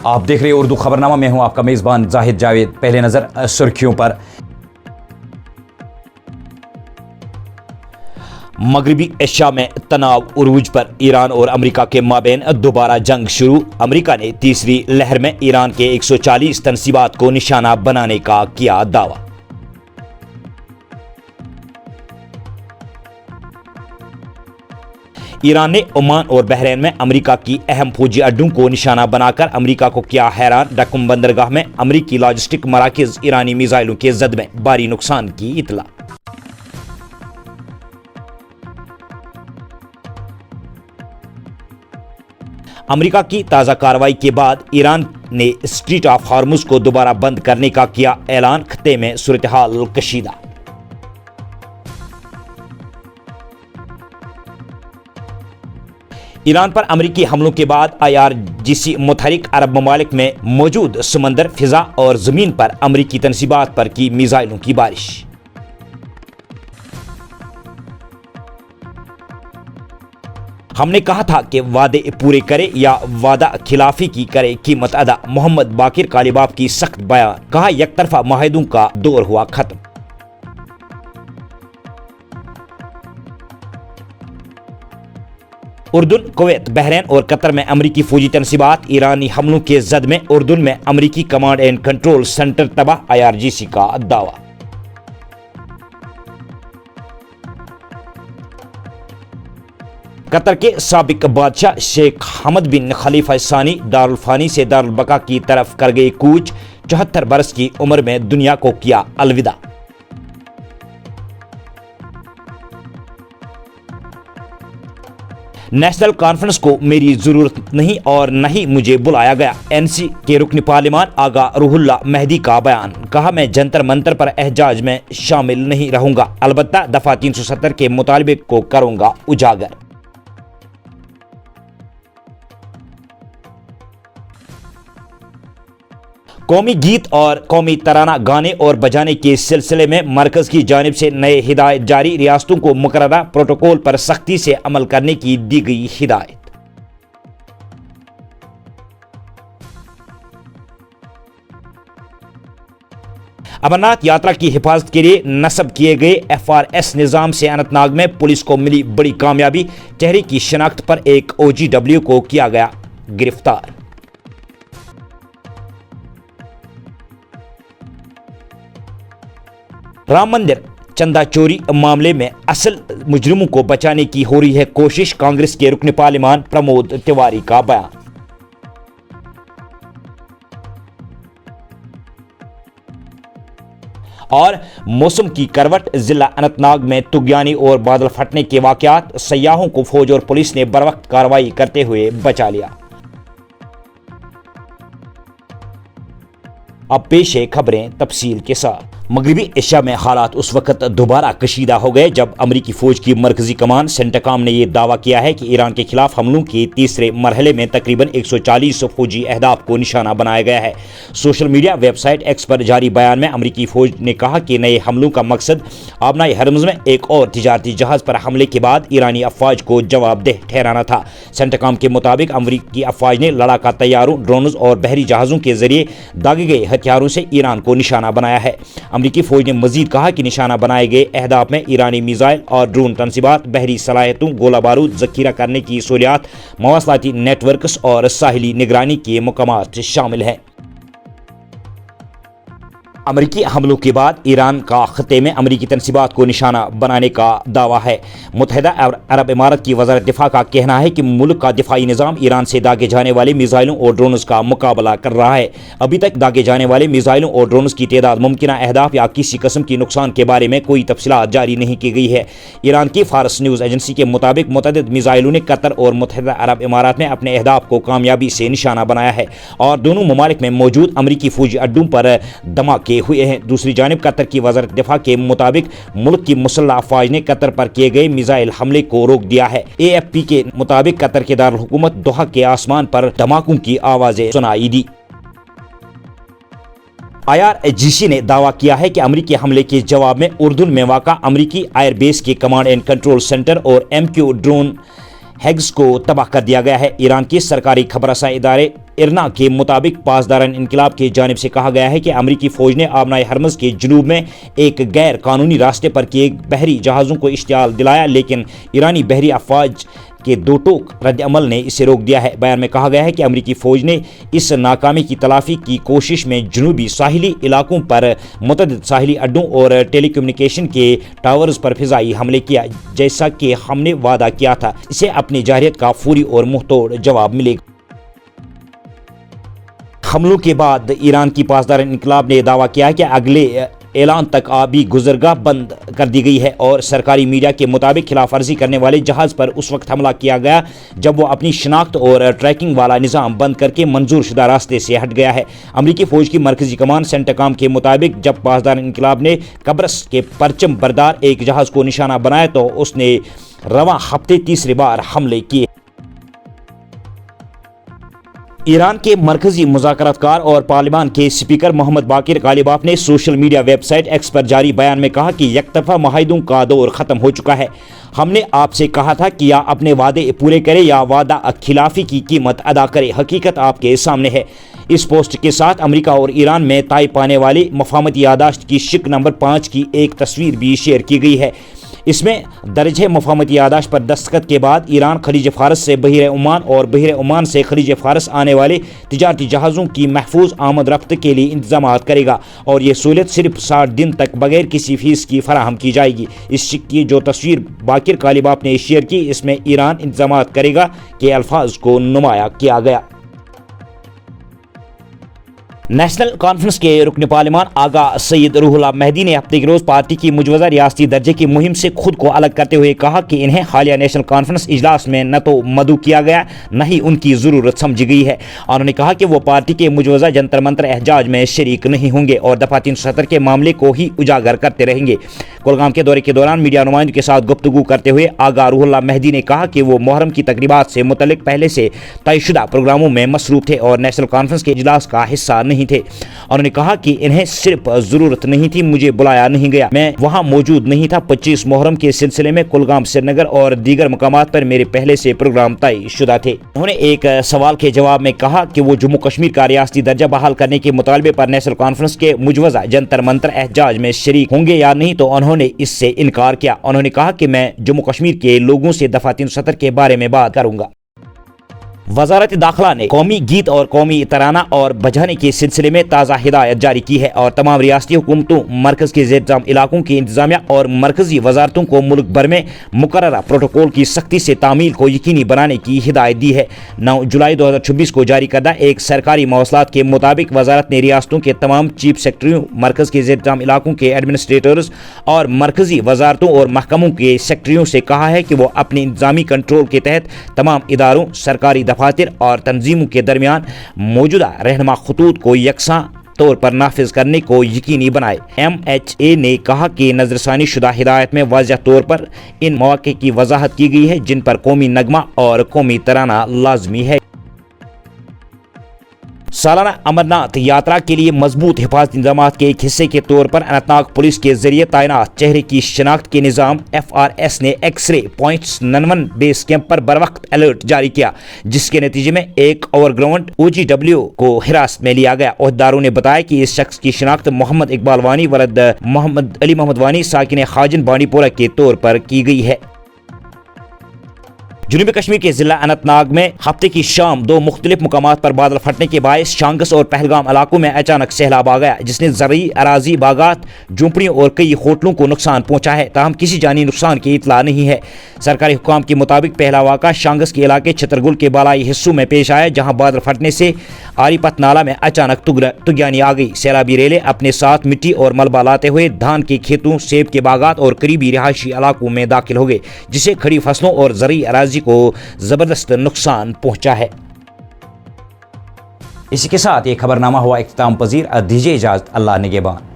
آپ دیکھ رہے ہیں اردو خبرنامہ، میں ہوں آپ کا میزبان زاہد جاوید۔ پہلے نظر سرخیوں پر۔ مغربی ایشیا میں تناؤ عروج پر، ایران اور امریکہ کے مابین دوبارہ جنگ شروع۔ امریکہ نے تیسری لہر میں ایران کے 140 تنصیبات کو نشانہ بنانے کا کیا دعویٰ۔ ایران نے عمان اور بحرین میں امریکہ کی اہم فوجی اڈوں کو نشانہ بنا کر امریکہ کو کیا حیران۔ ڈکم بندرگاہ میں امریکی لاجسٹک مراکز، ایرانی میزائلوں کے زد میں بھاری نقصان کی اطلاع۔ امریکہ کی تازہ کارروائی کے بعد ایران نے اسٹریٹ آف ہارمز کو دوبارہ بند کرنے کا کیا اعلان۔ خطے میں صورتحال کشیدہ۔ ایران پر امریکی حملوں کے بعد IRGC متحرک عرب ممالک میں موجود سمندر، فضا اور زمین پر امریکی تنصیبات پر کی میزائلوں کی بارش۔ ہم نے کہا تھا کہ وعدے پورے کرے یا وعدہ خلافی کی کرے قیمت ادا۔ محمد باقر کالباف کی سخت بیان، کہا یک طرفہ معاہدوں کا دور ہوا ختم۔ اردن، کویت، بحرین اور قطر میں امریکی فوجی تنصیبات، ایرانی حملوں کے زد میں اردن میں امریکی کمانڈ اینڈ کنٹرول سینٹر تباہ، IRGC کا دعویٰ۔ قطر کے سابق بادشاہ شیخ حمد بن خلیفہ ثانی دارالفانی سے دارالبقا کی طرف کر گئے کوچ، 74 برس کی عمر میں دنیا کو کیا الوداع۔ نیشنل کانفرنس کو میری ضرورت نہیں اور نہ ہی مجھے بلایا گیا۔ NC کے رکن پارلیمان آغا روح اللہ مہدی کا بیان، کہا میں جنتر منتر پر احتجاج میں شامل نہیں رہوں گا، البتہ دفعہ 370 کے مطالبے کو کروں گا اجاگر۔ قومی گیت اور قومی ترانہ گانے اور بجانے کے سلسلے میں مرکز کی جانب سے نئے ہدایت جاری، ریاستوں کو مقررہ پروٹوکول پر سختی سے عمل کرنے کی دی گئی ہدایت۔ امرناتھ یاترا کی حفاظت کے لیے نصب کیے گئے FRS نظام سے اننت ناگ میں پولیس کو ملی بڑی کامیابی، چہرے کی شناخت پر ایک OGW کو کیا گیا گرفتار۔ رام مندر چندہ چوری معاملے میں اصل مجرموں کو بچانے کی ہو رہی ہے کوشش، کانگریس کے رکن پارلیمان پرمود تیواری کا بیان۔ اور موسم کی کروٹ، ضلع اننت ناگ میں طغیانی اور بادل پھٹنے کے واقعات، سیاحوں کو فوج اور پولیس نے بروقت کارروائی کرتے ہوئے بچا لیا۔ اب پیش ہے خبریں تفصیل کے ساتھ۔ مغربی ایشیا میں حالات اس وقت دوبارہ کشیدہ ہو گئے جب امریکی فوج کی مرکزی کمان سینٹاکام نے یہ دعویٰ کیا ہے کہ ایران کے خلاف حملوں کے تیسرے مرحلے میں تقریباً 140 فوجی اہداف کو نشانہ بنایا گیا ہے۔ Social media website X پر جاری بیان میں امریکی فوج نے کہا کہ نئے حملوں کا مقصد آبنائی ہرمز میں ایک اور تجارتی جہاز پر حملے کے بعد ایرانی افواج کو جواب دہ ٹھہرانا تھا۔ سینٹاکام کے مطابق امریکی افواج نے لڑاکا طیاروں، ڈرونز اور بحری جہازوں کے ذریعے داغے گئے ہتھیاروں سے ایران کو نشانہ بنایا ہے۔ امریکی فوج نے مزید کہا کہ نشانہ بنائے گئے اہداف میں ایرانی میزائل اور ڈرون تنصیبات، بحری صلاحیتوں، گولہ بارود ذخیرہ کرنے کی سہولیات، مواصلاتی نیٹ ورکس اور ساحلی نگرانی کے مقامات شامل ہیں۔ امریکی حملوں کے بعد ایران کا خطے میں امریکی تنصیبات کو نشانہ بنانے کا دعویٰ ہے۔ متحدہ عرب امارات کی وزارت دفاع کا کہنا ہے کہ ملک کا دفاعی نظام ایران سے داغے جانے والے میزائلوں اور ڈرونز کا مقابلہ کر رہا ہے۔ ابھی تک داغے جانے والے میزائلوں اور ڈرونز کی تعداد، ممکنہ اہداف یا کسی قسم کی نقصان کے بارے میں کوئی تفصیلات جاری نہیں کی گئی ہے۔ ایران کی فارس نیوز ایجنسی کے مطابق متعدد میزائلوں نے قطر اور متحدہ عرب امارات میں اپنے اہداف کو کامیابی سے نشانہ بنایا ہے اور دونوں ممالک میں موجود امریکی فوجی اڈوں پر دھماکے ہوئے ہیں۔ دوسری جانب قطر کی وزارت دفاع کے مطابق ملک کی مسلح افواج نے قطر پر کیے گئے میزائل حملے کو روک دیا ہے۔ AFP کے مطابق قطر کے دارالحکومت دوحہ کے آسمان پر دھماکوں کی آوازیں سنائی دی۔ IRGC نے دعویٰ کیا ہے کہ امریکی حملے کے جواب میں اردن میں واقع امریکی ایئر بیس کے کمانڈ اینڈ کنٹرول سینٹر اور MQ ڈرون ہیگز کو تباہ کر دیا گیا ہے۔ ایران کی سرکاری خبر رساں ادارے ارنا کے مطابق پاسداران انقلاب کی جانب سے کہا گیا ہے کہ امریکی فوج نے آبنائے ہرمز کے جنوب میں ایک غیر قانونی راستے پر کیے بحری جہازوں کو اشتعال دلایا، لیکن ایرانی بحری افواج کے دو ٹوک رد عمل نے اسے روک دیا ہے۔ بیان میں کہا گیا ہے کہ امریکی فوج نے اس ناکامی کی تلافی کی کوشش میں جنوبی ساحلی علاقوں پر متعدد ساحلی اڈوں اور ٹیلی کمیونیکیشن کے ٹاورز پر فضائی حملے کیا، جیسا کہ ہم نے وعدہ کیا تھا۔ اسے اپنی جارحیت کا فوری اور منہ توڑ جواب ملے گا۔ حملوں کے بعد ایران کی پاسداران انقلاب نے دعویٰ کیا کہ اگلے اعلان تک آبی گزرگاہ بند کر دی گئی ہے، اور سرکاری میڈیا کے مطابق خلاف ورزی کرنے والے جہاز پر اس وقت حملہ کیا گیا جب وہ اپنی شناخت اور ٹریکنگ والا نظام بند کر کے منظور شدہ راستے سے ہٹ گیا ہے۔ امریکی فوج کی مرکزی کمان سینٹاکام کے مطابق جب پاسداران انقلاب نے قبرص کے پرچم بردار ایک جہاز کو نشانہ بنایا تو اس نے رواں ہفتے تیسری بار حملے کیے۔ ایران کے مرکزی مذاکرات کار اور پارلیمان کے اسپیکر محمد باقر غالباف نے social media website X پر جاری بیان میں کہا کہ یک طرفہ معاہدوں کا دور ختم ہو چکا ہے۔ ہم نے آپ سے کہا تھا کہ یا اپنے وعدے پورے کرے یا وعدہ خلافی کی قیمت ادا کرے۔ حقیقت آپ کے سامنے ہے۔ اس پوسٹ کے ساتھ امریکہ اور ایران میں طے پانے والی مفاہمتی یادداشت کی شق نمبر 5 کی ایک تصویر بھی شیئر کی گئی ہے۔ اس میں درج ہے مفاہمتی یادداشت پر دستخط کے بعد ایران خلیج فارس سے بحیرہ عمان اور بحیرہ عمان سے خلیج فارس آنے والے تجارتی جہازوں کی محفوظ آمد رفت کے لیے انتظامات کرے گا، اور یہ سہولت صرف 60 دن تک بغیر کسی فیس کی فراہم کی جائے گی۔ اس شق کی جو تصویر باقر غالباف نے شیئر کی، اس میں ایران انتظامات کرے گا کے الفاظ کو نمایاں کیا گیا۔ نیشنل کانفرنس کے رکن پارلیمان آغا سید روح اللہ مہدی نے ہفتے کے روز پارٹی کی مجوزہ ریاستی درجے کی مہم سے خود کو الگ کرتے ہوئے کہا کہ انہیں حالیہ نیشنل کانفرنس اجلاس میں نہ تو مدعو کیا گیا نہ ہی ان کی ضرورت سمجھی گئی ہے۔ انہوں نے کہا کہ وہ پارٹی کے مجوزہ جنتر منتر احتجاج میں شریک نہیں ہوں گے اور دفعہ 370 کے معاملے کو ہی اجاگر کرتے رہیں گے۔ کولگام کے دورے کے دوران میڈیا نمائندوں کے ساتھ گفتگو کرتے ہوئے آغا روح اللہ مہدی نے کہا کہ وہ محرم کی تقریبات سے متعلق پہلے سے طے شدہ پروگراموں میں مصروف تھے اور نیشنل کانفرنس کے اجلاس کا حصہ نہیں تھے۔ انہوں نے کہا کہ انہیں صرف ضرورت نہیں تھی، مجھے بلایا نہیں گیا، میں وہاں موجود نہیں تھا۔ 25 محرم کے سلسلے میں کولگام، سری نگر اور دیگر مقامات پر میرے پہلے سے پروگرام طے شدہ تھے۔ انہوں نے ایک سوال کے جواب میں کہا کہ وہ جموں کشمیر کا ریاستی درجہ بحال کرنے کے مطالبے پر نیشنل کانفرنس کے مجوزہ جنتر منتر احتجاج میں شریک ہوں گے یا نہیں، تو انہوں نے اس سے انکار کیا۔ انہوں نے کہا کہ میں جموں کشمیر کے لوگوں سے دفعہ 370 کے بارے میں بات کروں گا۔ وزارت داخلہ نے قومی گیت اور قومی ترانہ اور بجانے کے سلسلے میں تازہ ہدایت جاری کی ہے اور تمام ریاستی حکومتوں، مرکز کے زیر انتظام علاقوں کی انتظامیہ اور مرکزی وزارتوں کو ملک بھر میں مقررہ پروٹوکول کی سختی سے تعمیل کو یقینی بنانے کی ہدایت دی ہے۔ 9 جولائی 2026 کو جاری کردہ ایک سرکاری مواصلات کے مطابق وزارت نے ریاستوں کے تمام چیف سیکرٹریوں، مرکز کے زیر انتظام علاقوں کے ایڈمنسٹریٹرز اور مرکزی وزارتوں اور محکموں کے سیکرٹریوں سے کہا ہے کہ وہ اپنے انتظامی کنٹرول کے تحت تمام اداروں، سرکاری دفاتر اور تنظیموں کے درمیان موجودہ رہنما خطوط کو یکساں طور پر نافذ کرنے کو یقینی بنائے۔ MHA نے کہا کہ نظر ثانی شدہ ہدایت میں واضح طور پر ان مواقع کی وضاحت کی گئی ہے جن پر قومی نغمہ اور قومی ترانہ لازمی ہے۔ سالانہ امرناتھ یاترا کے لیے مضبوط حفاظتی انتظامات کے ایک حصے کے طور پر اننت ناگ پولیس کے ذریعے تعینات چہرے کی شناخت کے نظام FRS نے X ray points ننون base camp پر بروقت الرٹ جاری کیا، جس کے نتیجے میں ایک اوور گراؤنڈ OGW کو حراست میں لیا گیا۔ عہدیداروں نے بتایا کہ اس شخص کی شناخت محمد اقبال وانی ولد محمد علی محمد وانی ساکن خاجن بانڈی پورہ کے طور پر کی گئی ہے۔ جنوبی کشمیر کے ضلع اننت ناگ میں ہفتے کی شام 2 مختلف مقامات پر بادل پھٹنے کے باعث شانگس اور پہلگام علاقوں میں اچانک سیلاب آ گیا، جس نے زرعی اراضی، باغات، جھونپڑیوں اور کئی ہوٹلوں کو نقصان پہنچا ہے، تاہم کسی جانی نقصان کی اطلاع نہیں ہے۔ سرکاری حکام کے مطابق پہلا واقعہ شانگس کے علاقے چھترگل کے بالائی حصوں میں پیش آیا، جہاں بادل پھٹنے سے آری پت نالہ میں اچانک طغیانی آ گئی۔ سیلابی ریلیں اپنے ساتھ مٹی اور ملبہ لاتے ہوئے دھان کے کھیتوں، سیب کے باغات اور قریبی رہائشی علاقوں میں داخل ہو گئے، جس سے کھڑی فصلوں اور زرعی اراضی کو زبردست نقصان پہنچا ہے۔ اسی کے ساتھ یہ خبرنامہ ہوا اختتام پذیر۔ دیجیے اجازت، اللہ نگہبان۔